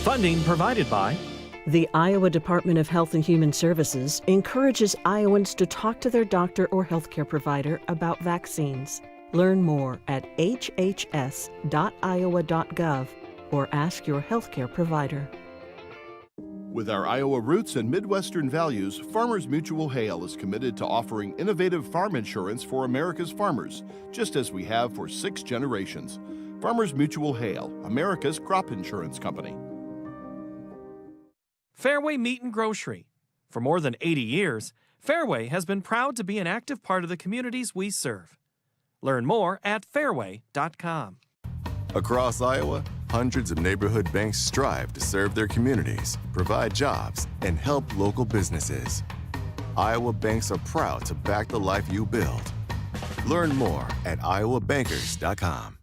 Funding provided by the Iowa Department of Health and Human Services encourages Iowans to talk to their doctor or healthcare provider about vaccines. Learn more at hhs.iowa.gov or ask your healthcare provider. With our Iowa roots and Midwestern values, Farmers Mutual Hail is committed to offering innovative farm insurance for America's farmers, just as we have for 6 generations. Farmers Mutual Hail, America's crop insurance company. Fairway Meat and Grocery. For more than 80 years, Fairway has been proud to be an active part of the communities we serve. Learn more at fairway.com. Across Iowa, hundreds of neighborhood banks strive to serve their communities, provide jobs, and help local businesses. Iowa banks are proud to back the life you build. Learn more at iowabankers.com.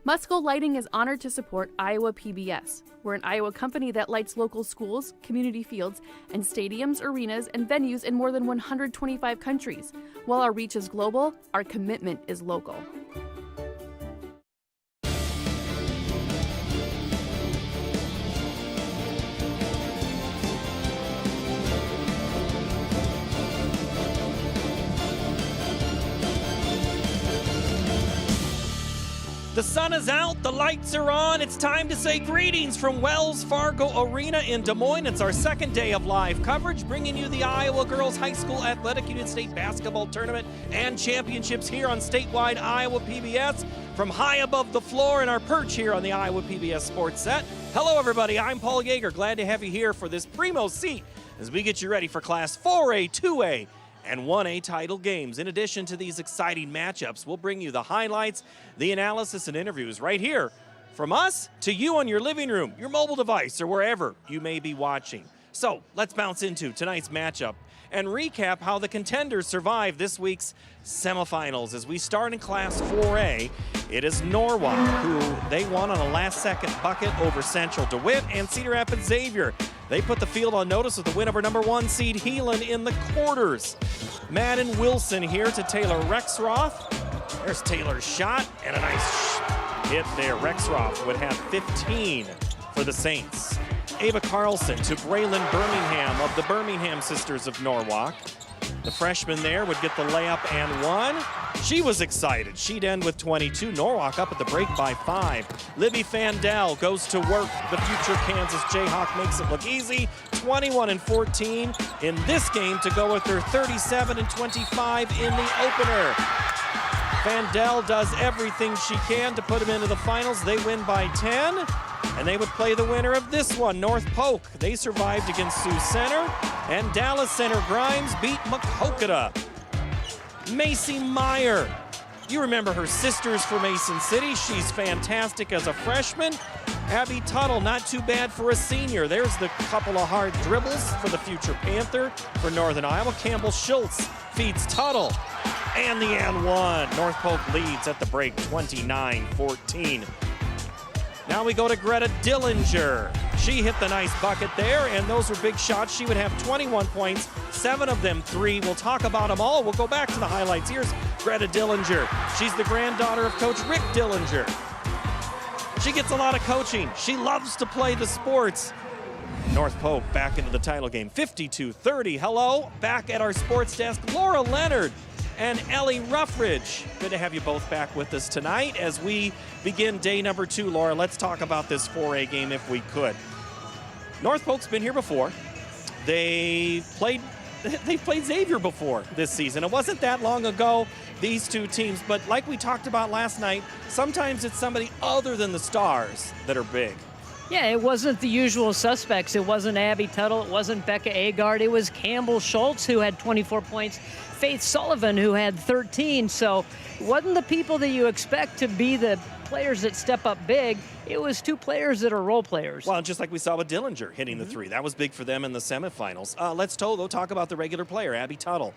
Musco Lighting is honored to support Iowa PBS. We're an Iowa company that lights local schools, community fields, and stadiums, arenas, and venues in more than 125 countries. While our reach is global, our commitment is local. The sun is out, the lights are on. It's time to say greetings from Wells Fargo Arena in Des Moines. It's our second day of live coverage, bringing you the Iowa Girls High School Athletic Union State Basketball Tournament and Championships here on statewide Iowa PBS from high above the floor in our perch here on the Iowa PBS Sports Set. Hello, everybody. I'm Paul Yeager. Glad to have you here for this primo seat as we get you ready for Class 4A, 2A, and 1A title games. In addition to these exciting matchups, we'll bring you the highlights, the analysis, and interviews right here from us to you on your living room, your mobile device, or wherever you may be watching. So let's bounce into tonight's matchup and recap how the contenders survived this week's semifinals. As we start in Class 4A, it is Norwalk, who they won on a last-second bucket over Central DeWitt, and Cedar Rapids Xavier. They put the field on notice with the win over number 1 seed Heelan in the quarters. Madden Wilson here to Taylor Rexroth. There's Taylor's shot and a nice hit there. Rexroth would have 15 for the Saints. Ava Carlson to Braylon Birmingham of the Birmingham Sisters of Norwalk. The freshman there would get the layup and one. She was excited. She'd end with 22. Norwalk up at the break by 5. Libby Fandel goes to work. The future Kansas Jayhawk makes it look easy. 21 and 14 in this game to go with her 37 and 25 in the opener. Fandel does everything she can to put them into the finals. They win by 10. And they would play the winner of this one, North Polk. They survived against Sioux Center, and Dallas Center Grimes beat Maquoketa. Macy Meyer. You remember her sisters for Mason City. She's fantastic as a freshman. Abby Tuttle, not too bad for a senior. There's the couple of hard dribbles for the future Panther for Northern Iowa. Campbell Schultz feeds Tuttle. And the and one. North Polk leads at the break 29-14. Now we go to Greta Dillinger. She hit the nice bucket there, and those were big shots. She would have 21 points, 7 of them 3. We'll talk about them all. We'll go back to the highlights. Here's Greta Dillinger. She's the granddaughter of Coach Rick Dillinger. She gets a lot of coaching. She loves to play the sports. North Polk back into the title game, 52-30. Hello, back at our sports desk, Laura Leonard and Ellie Ruffridge. Good to have you both back with us tonight as we begin day number 2. Laura, let's talk about this 4A game if we could. North Polk's been here before. They've played Xavier before this season. It wasn't that long ago, these two teams, but like we talked about last night, sometimes it's somebody other than the stars that are big. Yeah, it wasn't the usual suspects. It wasn't Abby Tuttle. It wasn't Becca Agard. It was Campbell Schultz, who had 24 points. Faith Sullivan, who had 13. So it wasn't the people that you expect to be the players that step up big. It was 2 players that are role players. Well, just like we saw with Dillinger hitting the 3. That was big for them in the semifinals. Let's talk about the regular player, Abby Tuttle.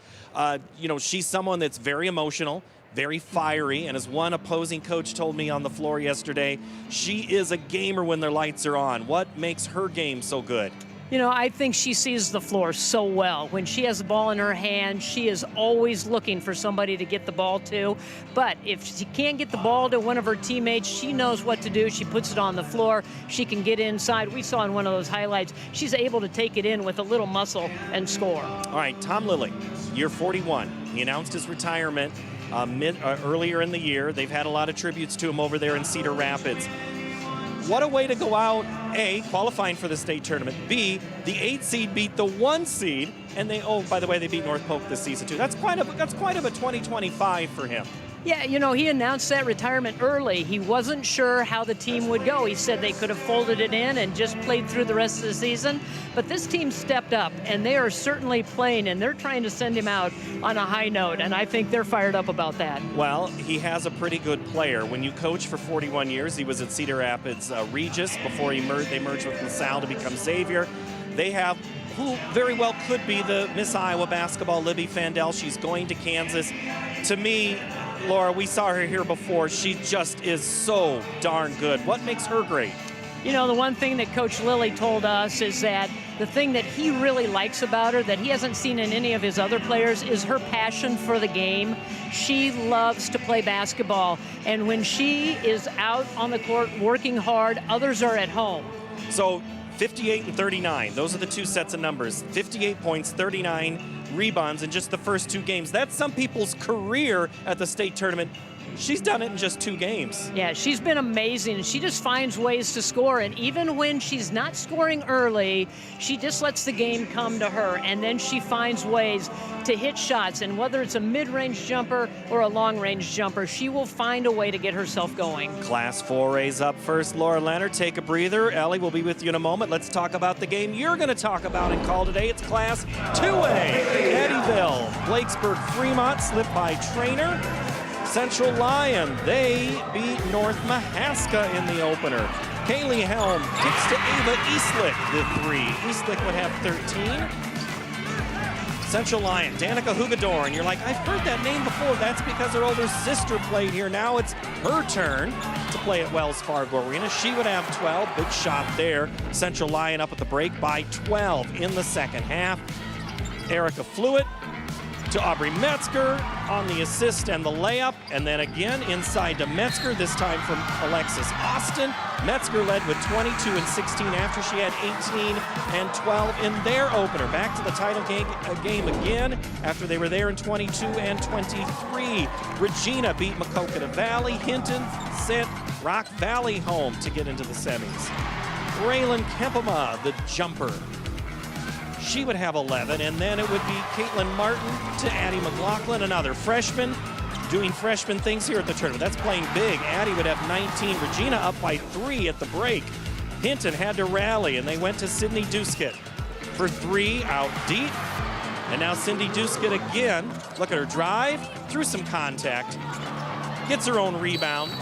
She's someone that's very emotional, very fiery, and as one opposing coach told me on the floor yesterday, she is a gamer when their lights are on. What makes her game so good? You know, I think she sees the floor so well. When she has the ball in her hand, she is always looking for somebody to get the ball to. But if she can't get the ball to one of her teammates, she knows what to do. She puts it on the floor. She can get inside. We saw in one of those highlights, she's able to take it in with a little muscle and score. All right, Tom Lilly, year 41. He announced his retirement earlier in the year. They've had a lot of tributes to him over there in Cedar Rapids. What a way to go out, A, qualifying for the state tournament, B, the 8 seed beat the 1 seed, and they, oh, by the way, they beat North Polk this season too. That's quite of a 2025 for him. Yeah, you know, he announced that retirement early. He wasn't sure how the team would go. He said they could have folded it in and just played through the rest of the season. But this team stepped up, and they are certainly playing, and they're trying to send him out on a high note, and I think they're fired up about that. Well, he has a pretty good player. When you coach for 41 years, he was at Cedar Rapids Regis before they merged with LaSalle to become Xavier. They have who very well could be the Miss Iowa basketball, Libby Fandel. She's going to Kansas. To me, Laura, we saw her here before. She just is so darn good. What makes her great? You know, the one thing that Coach Lilly told us is that the thing that he really likes about her that he hasn't seen in any of his other players is her passion for the game. She loves to play basketball, and when she is out on the court working hard, others are at home. So 58 and 39, those are the two sets of numbers. 58 points, 39 rebounds in just the first 2 games. That's some people's career at the state tournament. She's done it in just 2 games. Yeah, she's been amazing. She just finds ways to score, and even when she's not scoring early, she just lets the game come to her, and then she finds ways to hit shots, and whether it's a mid-range jumper or a long-range jumper, she will find a way to get herself going. Class 4A's up first. Laura Leonard, take a breather. Ellie will be with you in a moment. Let's talk about the game you're going to talk about and call today. It's Class 2A. Eddyville, Blakesburg, Fremont slipped by Trainer. Central Lyon, they beat North Mahaska in the opener. Kaylee Helm kicks to Ava Eastlick, the 3. Eastlick would have 13. Central Lyon, Danica Hugador, and you're like, I've heard that name before. That's because her older sister played here. Now it's her turn to play at Wells Fargo Arena. She would have 12. Big shot there. Central Lyon up at the break by 12 in the second half. Erica Flewitt to Aubrey Metzger on the assist and the layup, and then again inside to Metzger, this time from Alexis Austin. Metzger led with 22 and 16 after she had 18 and 12 in their opener. Back to the title game again after they were there in 22 and 23. Regina beat Maquoketa Valley. Hinton sent Rock Valley home to get into the semis. Raylan Kempema, the jumper, she would have 11, and then it would be Caitlin Martin to Addie McLaughlin, another freshman, doing freshman things here at the tournament. That's playing big. Addie would have 19. Regina up by 3 at the break. Hinton had to rally, and they went to Sydney Duskett for 3 out deep. And now Cindy Duskett again. Look at her drive, through some contact, gets her own rebound.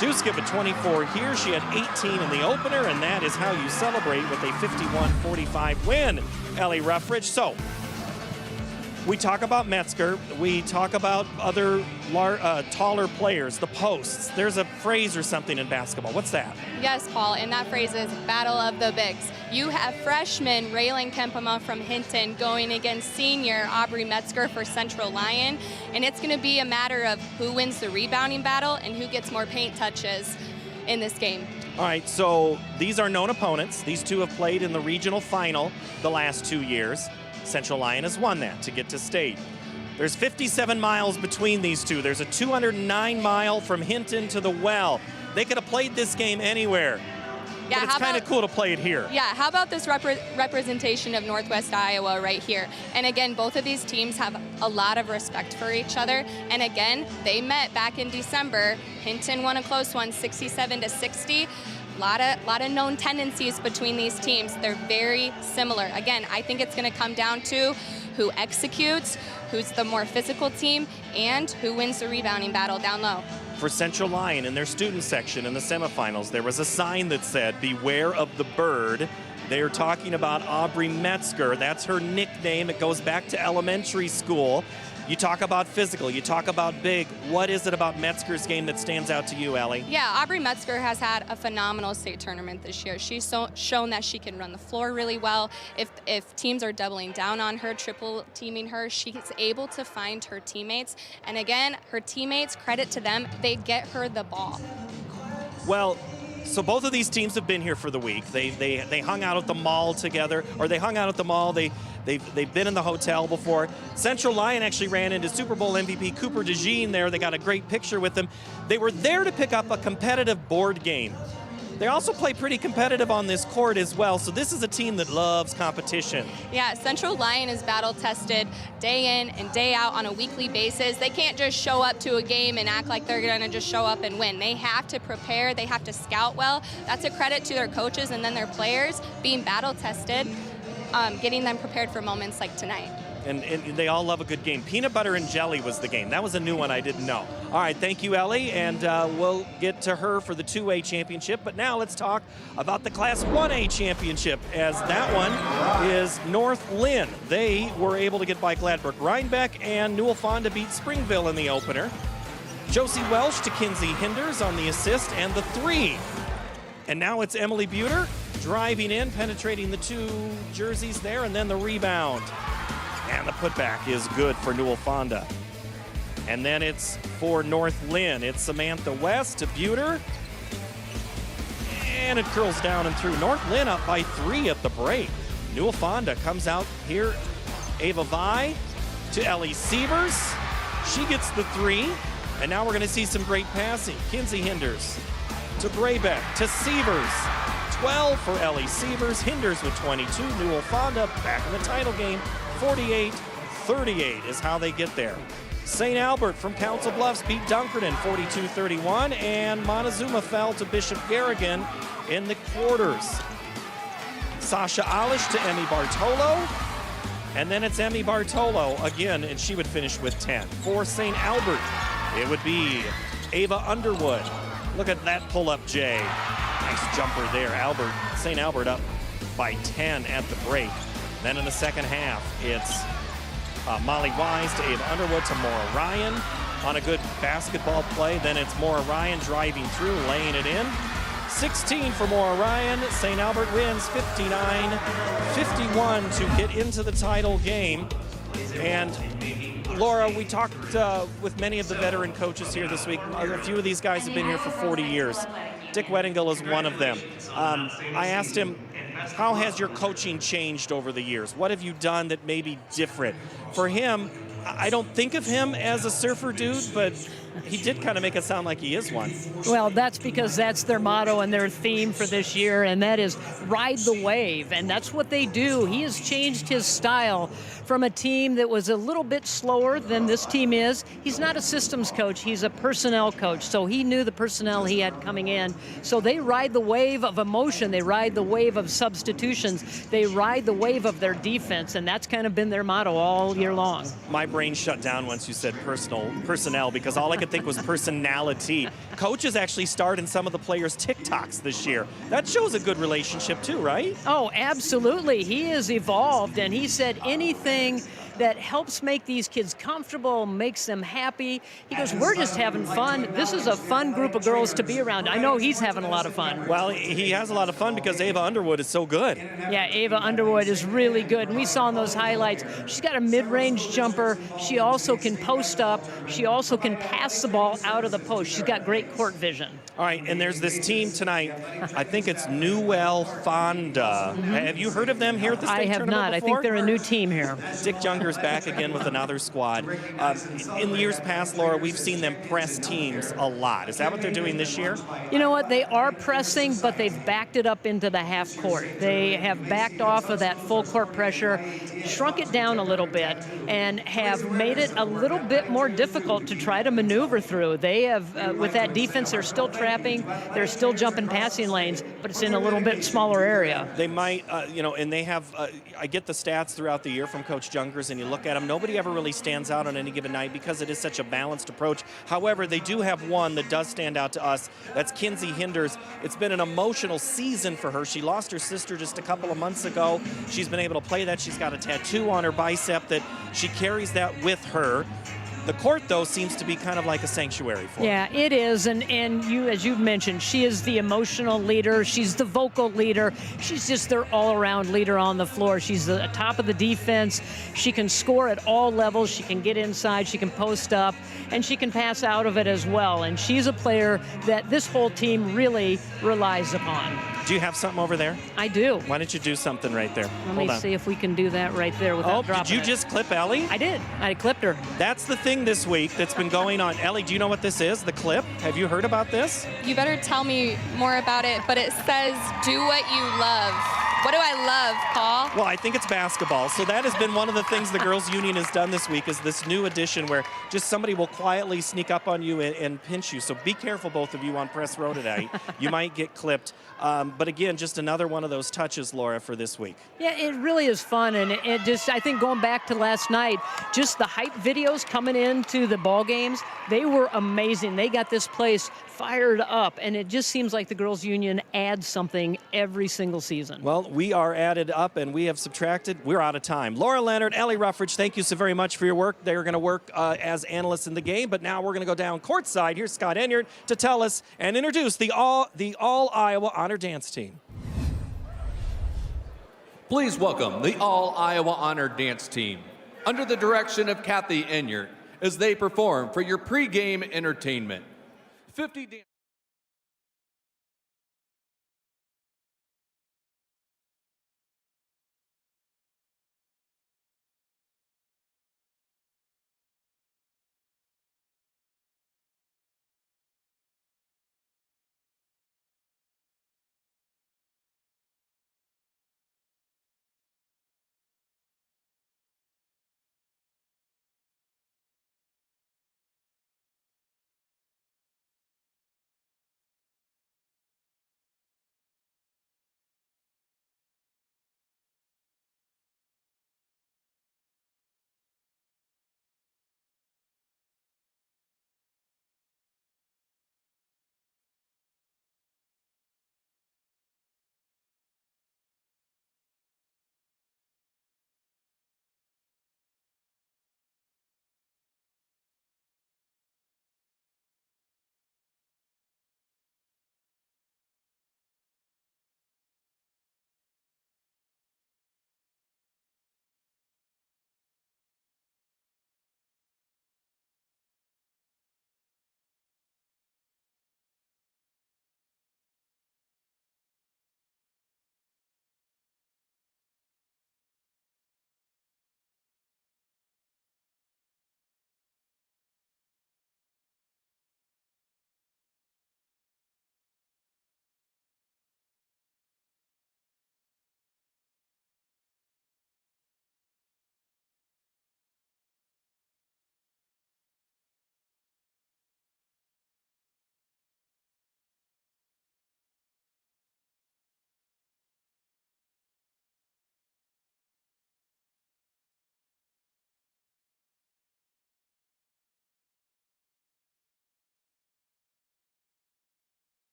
Duskett with 24 here. She had 18 in the opener, and that is how you celebrate with a 51-45 win, Ellie Ruffridge. So, we talk about Metzger. We talk about other taller players, the posts. There's a phrase or something in basketball. What's that? Yes, Paul, and that phrase is Battle of the Bigs. You have freshman Raylan Kempema from Hinton going against senior Aubrey Metzger for Central Lyon, and it's going to be a matter of who wins the rebounding battle and who gets more paint touches in this game. All right, so these are known opponents. These two have played in the regional final the last 2 years. Central Lyon has won that to get to state. There's 57 miles between these two. There's a 209 mile from Hinton to the Well. They could have played this game anywhere. Yeah, but it's kind of cool to play it here. Yeah, how about this representation of Northwest Iowa right here? And again, both of these teams have a lot of respect for each other. And again, they met back in December. Hinton won a close one, 67-60. Lot of known tendencies between these teams. They're very similar. Again, I think it's going to come down to who executes, who's the more physical team, and who wins the rebounding battle down low. For Central Lyon in their student section in the semifinals, there was a sign that said, "Beware of the bird." They are talking about Aubrey Metzger. That's her nickname. It goes back to elementary school. You talk about physical, you talk about big. What is it about Metzger's game that stands out to you, Allie? Yeah, Aubrey Metzger has had a phenomenal state tournament this year. She's shown that she can run the floor really well. If teams are doubling down on her, triple teaming her, she's able to find her teammates. And again, her teammates, credit to them, they get her the ball. Well, so both of these teams have been here for the week. They hung out at the mall together, or they hung out at the mall. They've been in the hotel before. Central Lyon actually ran into Super Bowl MVP Cooper DeJean there. They got a great picture with them. They were there to pick up a competitive board game. They also play pretty competitive on this court as well, so this is a team that loves competition. Yeah, Central Lyon is battle-tested day in and day out on a weekly basis. They can't just show up to a game and act like they're going to just show up and win. They have to prepare. They have to scout well. That's a credit to their coaches and then their players being battle-tested, getting them prepared for moments like tonight. And they all love a good game. Peanut butter and jelly was the game. That was a new one I didn't know. All right, thank you, Ellie, and we'll get to her for the 2A championship. But now let's talk about the Class 1A championship, as that one is North Lynn. They were able to get by Gladbrook Rhinebeck, and Newell Fonda beat Springville in the opener. Josie Welsh to Kinsey Hinders on the assist and the 3. And now it's Emily Buter driving in, penetrating the 2 jerseys there, and then the rebound. And the putback is good for Newell Fonda. And then it's for North Lynn. It's Samantha West to Buter. And it curls down and through. North Lynn up by 3 at the break. Newell Fonda comes out here. Ava Vi to Ellie Sievers. She gets the 3. And now we're going to see some great passing. Kinsey Hinders to Braybeck to Sievers. 12 for Ellie Sievers. Hinders with 22. Newell Fonda back in the title game. 48-38 is how they get there. St. Albert from Council Bluffs beat Dunkerton 42-31, and Montezuma fell to Bishop Garrigan in the quarters. Sasha Alish to Emmy Bartolo, and then it's Emmy Bartolo again, and she would finish with 10. For St. Albert, it would be Ava Underwood. Look at that pull-up, Jay. Nice jumper there. St. Albert up by 10 at the break. Then in the second half, it's Molly Wise to Ava Underwood to Maura Ryan on a good basketball play. Then it's Maura Ryan driving through, laying it in. 16 for Maura Ryan. St. Albert wins 59-51 to get into the title game. And Laura, we talked with many of the veteran coaches here this week. A few of these guys have been here for 40 years. Dick Weddingill is one of them. I asked him, how has your coaching changed over the years? What have you done that may be different? For him, I don't think of him as a surfer dude, but he did kind of make it sound like he is one. Well, that's because that's their motto and their theme for this year, and that is ride the wave, and that's what they do. He has changed his style from a team that was a little bit slower than this team is. He's not a systems coach, he's a personnel coach, so he knew the personnel he had coming in. So they ride the wave of emotion, they ride the wave of substitutions, they ride the wave of their defense, and that's kind of been their motto all year long. My brain shut down once you said personnel, because all I could think was personality. Coaches actually starred in some of the players' TikToks this year. That shows a good relationship too, right? Oh, absolutely. He has evolved, and he said anything that helps make these kids comfortable, makes them happy. He goes, we're just having fun. This is a fun group of girls to be around. I know he's having a lot of fun. Well, he has a lot of fun because Ava Underwood is so good. Yeah, Ava Underwood is really good. And we saw in those highlights, she's got a mid-range jumper. She also can post up. She also can pass the ball out of the post. She's got great court vision. All right, and there's this team tonight. I think it's Newell Fonda. Mm-hmm. Have you heard of them here at the state tournament not. before? I think they're a new team here. Dick Junger's back again with another squad. In years past, Laura, we've seen them press teams a lot. Is that what they're doing this year? You know what? They are pressing, but they've backed it up into the half court. They have backed off of that full court pressure, shrunk it down a little bit, and have made it a little bit more difficult to try to maneuver through. They have, with that defense, they're still trapping, they're still jumping passing lanes, but it's in a little bit smaller area. They might, and they have, I get the stats throughout the year from Coach Jungers players and you look at them, nobody ever really stands out on any given night because it is such a balanced approach. However, they do have one that does stand out to us. That's Kinsey Hinders. It's been an emotional season for her. She lost her sister just a couple of months ago. She's been able to play that. She's got a tattoo on her bicep that she carries that with her. The court, though, seems to be kind of like a sanctuary for her. Yeah, it is. And you, as you've mentioned, she is the emotional leader. She's the vocal leader. She's just their all-around leader on the floor. She's the top of the defense. She can score at all levels. She can get inside. She can post up. And she can pass out of it as well. And she's a player that this whole team really relies upon. Do you have something over there? I do. Why don't you do something right there? Let me see if we can do that right there without dropping did you it. just clip Ellie? I did. I clipped her. That's the thing this week that's been going on. Ellie, do you know what this is, the clip? Have you heard about this? You better tell me more about it, but it says, do what you love. What do I love, Paul? Well, I think it's basketball. So that has been one of the things the Girls Union has done this week is this new edition where just somebody will quietly sneak up on you and pinch you. So be careful, both of you, on press row today. You might get clipped. But again, just another one of those touches, Laura, for this week. Yeah, it really is fun. And it just, I think going back to last night, just the hype videos coming into the ball games, they were amazing. They got this place fired up. And it just seems like the Girls Union adds something every single season. Well, we are added up and we have subtracted. We're out of time. Laura Leonard, Ellie Ruffridge, thank you so very much for your work. They're going to work as analysts in the game, but now we're going to go down courtside. Here's Scott Enyart to tell us and introduce the All Iowa Honor Dance Team. Please welcome the All Iowa Honor Dance Team under the direction of Kathy Enyart as they perform for your pregame entertainment. 50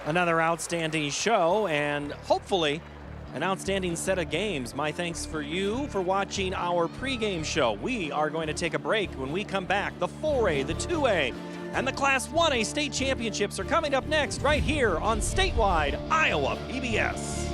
Another outstanding show and hopefully an outstanding set of games. My thanks for you for watching our pregame show. We are going to take a break. When we come back, the 4A, the 2A, and the Class 1A state championships are coming up next right here on Statewide Iowa PBS.